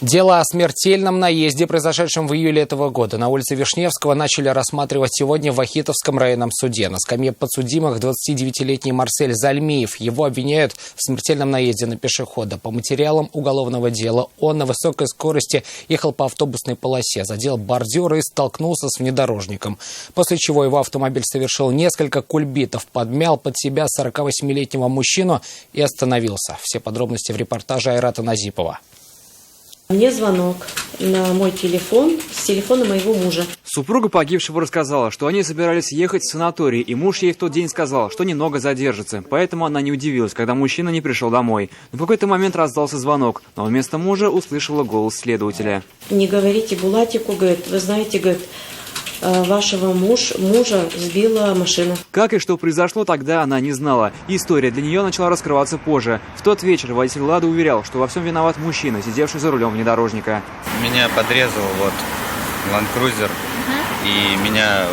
Дело о смертельном наезде, произошедшем в июле этого года, на улице Вишневского начали рассматривать сегодня в Вахитовском районном суде. На скамье подсудимых 29-летний Марсель Зальмиев. Его обвиняют в смертельном наезде на пешехода. По материалам уголовного дела он на высокой скорости ехал по автобусной полосе, задел бордюр и столкнулся с внедорожником. После чего его автомобиль совершил несколько кульбитов, подмял под себя 48-летнего мужчину и остановился. Все подробности в репортаже Айрата Назипова. Мне звонок на мой телефон с телефона моего мужа. Супруга погибшего рассказала, что они собирались ехать в санаторий, и муж ей в тот день сказал, что немного задержится, поэтому она не удивилась, когда мужчина не пришел домой. Но в какой-то момент раздался звонок, но вместо мужа услышала голос следователя. Не говорите Булатику, говорит, вы знаете, говорит, вашего мужа сбила машина. Как и что произошло, тогда она не знала. История для нее начала раскрываться позже. В тот вечер водитель «Лады» уверял, что во всем виноват мужчина, сидевший за рулем внедорожника. Меня подрезал Land Cruiser, и меня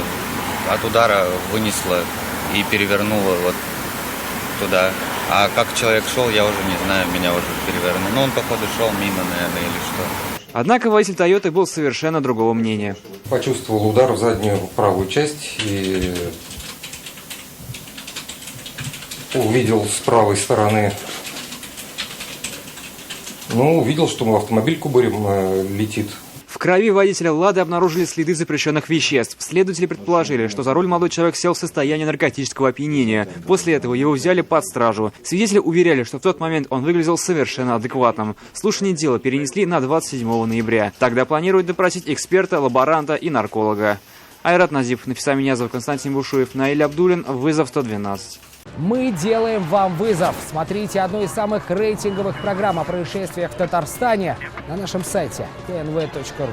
от удара вынесло и перевернуло туда. А как человек шел, я уже не знаю, меня уже перевернуло. Но он, походу, шел мимо, наверное, или что. Однако водитель «Тойоты» был совершенно другого мнения. Почувствовал удар в заднюю правую часть и увидел с правой стороны, увидел, что автомобиль кубарем летит. В крови водителя «Лады» обнаружили следы запрещенных веществ. Следователи предположили, что за руль молодой человек сел в состоянии наркотического опьянения. После этого его взяли под стражу. Свидетели уверяли, что в тот момент он выглядел совершенно адекватным. Слушание дела перенесли на 27 ноября. Тогда планируют допросить эксперта, лаборанта и нарколога. Айрат Назипов, Нафиса Минязова, Константин Бушуев, Наиль Абдулин. Вызов 112. Мы делаем вам вызов. Смотрите одну из самых рейтинговых программ о происшествиях в Татарстане на нашем сайте tnv.ru.